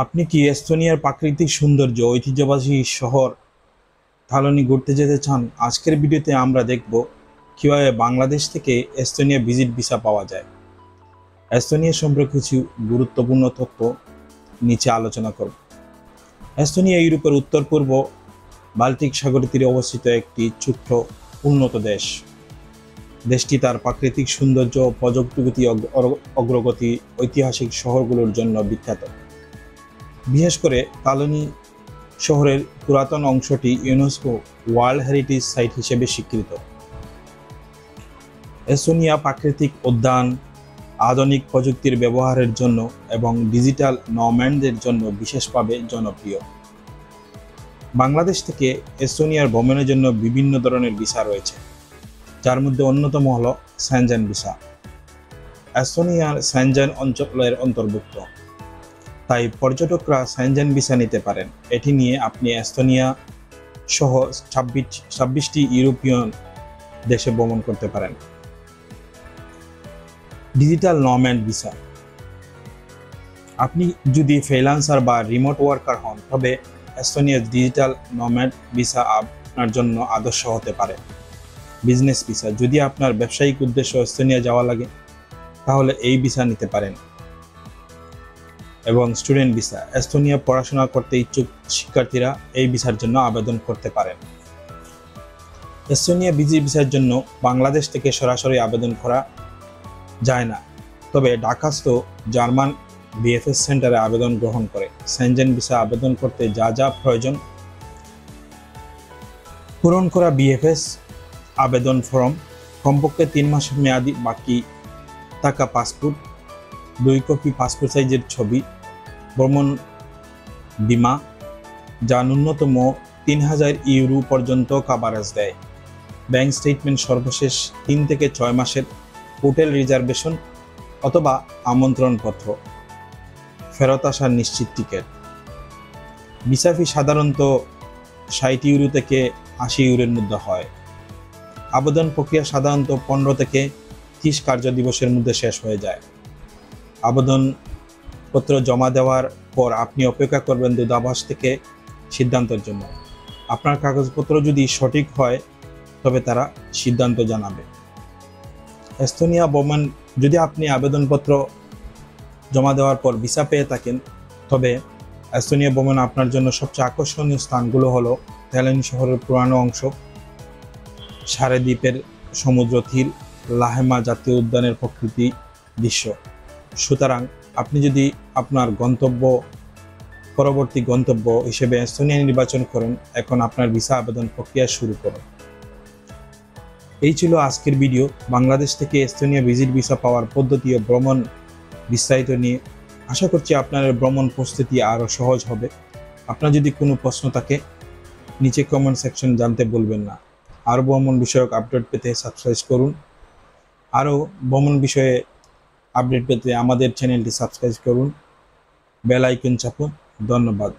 আপনি কি এস্তোনিয়ার প্রাকৃতিক সৌন্দর্য, ঐতিহ্যবাহী শহর থালনি ঘুরতে যেতে চান? আজকের ভিডিওতে আমরা দেখব কিভাবে বাংলাদেশ থেকে এস্তোনিয়া ভিজিট ভিসা পাওয়া যায়। এস্তোনিয়া সম্পর্কে কিছু গুরুত্বপূর্ণ তথ্য নিচে আলোচনা করব। এস্তোনিয়া ইউরোপের উত্তর পূর্ব বাল্টিক সাগরের তীরে অবস্থিত একটি ছোট্ট উন্নত দেশ। দেশটি তার প্রাকৃতিক সৌন্দর্য, প্রযুক্তিগত অগ্রগতি, ঐতিহাসিক শহরগুলোর জন্য বিখ্যাত। বিশেষ করে তালনি শহরের পুরাতন অংশটি ইউনেস্কো ওয়ার্ল্ড হেরিটেজ সাইট হিসেবে স্বীকৃত। এস্তোনিয়া প্রাকৃতিক উদ্যান, আধুনিক প্রযুক্তির ব্যবহারের জন্য এবং ডিজিটাল নম্যাডদের জন্য বিশেষভাবে জনপ্রিয়। বাংলাদেশ থেকে এস্তোনিয়ার ভ্রমণের জন্য বিভিন্ন ধরনের ভিসা রয়েছে, যার মধ্যে অন্যতম হল সেনজেন ভিসা। এস্তোনিয়ার সেনজেন অঞ্চলের অন্তর্ভুক্ত, তাই পর্যটকরা সেনজেন ভিসা নিতে পারেন। এটি নিয়ে আপনি এস্তোনিয়া সহ 26টি ইউরোপিয়ান দেশে ভ্রমণ করতে পারেন। ডিজিটাল নম্যাড ভিসা, আপনি যদি ফ্রিল্যান্সার বা রিমোট ওয়ার্কার হন তবে এস্তোনিয়ার ডিজিটাল নম্যাড ভিসা আপনার জন্য আদর্শ হতে পারে। বিজনেস ভিসা, যদি আপনার ব্যবসায়িক উদ্দেশ্য এস্তোনিয়া যাওয়া লাগে তাহলে এই ভিসা নিতে পারেন। এবং স্টুডেন্ট ভিসা, এস্তোনিয়া পড়াশোনা করতে ইচ্ছুক শিক্ষার্থীরা এই ভিসার জন্য আবেদন করতে পারেন। এস্তোনিয়া ভিসার জন্য বাংলাদেশ থেকে সরাসরি আবেদন করা যায় না, তবে ঢাকাস্থ জার্মান বিএফএস সেন্টারে আবেদন গ্রহণ করে। সেনজেন ভিসা আবেদন করতে যা যা প্রয়োজন: পূরণ করা বিএফএস আবেদন ফর্ম, কমপক্ষে 3 মাসের মেয়াদি বাকি থাকা পাসপোর্ট, 2 কপি পাসপোর্ট সাইজের ছবি, ভ্রমণ বিমা যা ন্যূনতম 3000 ইউরো পর্যন্ত কাভারেজ দেয়, ব্যাংক স্টেটমেন্ট, সর্বশেষ 3 থেকে 6 মাসের হোটেল রিজার্ভেশন অথবা আমন্ত্রণপত্র, ফেরত আসার নিশ্চিত টিকিট। ভিসা ফি সাধারণত 60 ইউরো থেকে 80 ইউরোর মধ্যে হয়। আবেদন প্রক্রিয়া সাধারণত 15 থেকে 30 কার্য দিবসের মধ্যে শেষ হয়ে যায়। আবেদনপত্র জমা দেওয়ার পর আপনি অপেক্ষা করবেন দূতাবাস থেকে সিদ্ধান্তের জন্য। আপনার কাগজপত্র যদি সঠিক হয় তবে তারা সিদ্ধান্ত জানাবে। এস্তোনিয়া ভ্রমণ, যদি আপনি আবেদনপত্র জমা দেওয়ার পর ভিসা পেয়ে থাকেন তবে এস্তোনিয়া ভ্রমণ আপনার জন্য সবচেয়ে আকর্ষণীয় স্থানগুলো হলো তালনি শহরের পুরানো অংশ, সারে দ্বীপের সমুদ্র তীর, লাহেমা জাতীয় উদ্যানের প্রকৃতি দৃশ্য। সুতরাং আপনি যদি আপনার পরবর্তী গন্তব্য হিসেবে এস্তোনিয়া নির্বাচন করেন, এখন আপনার ভিসা আবেদন প্রক্রিয়া শুরু করুন। এই ছিল আজকের ভিডিও বাংলাদেশ থেকে এস্তোনিয়া ভিজিট ভিসা পাওয়ার পদ্ধতি ও ভ্রমণ বিস্তারিত নিয়ে। আশা করছি আপনার ভ্রমণ প্রস্তুতি আরও সহজ হবে। আপনার যদি কোনো প্রশ্ন থাকে নিচে কমেন্ট সেকশন জানতে ভুলবেন না। আরও ভ্রমণ বিষয়ক আপডেট পেতে সাবস্ক্রাইব করুন। আরও ভ্রমণ বিষয়ে আপডেট পেতে আমাদের চ্যানেলটি সাবস্ক্রাইব করুন, বেল আইকন চাপুন। ধন্যবাদ।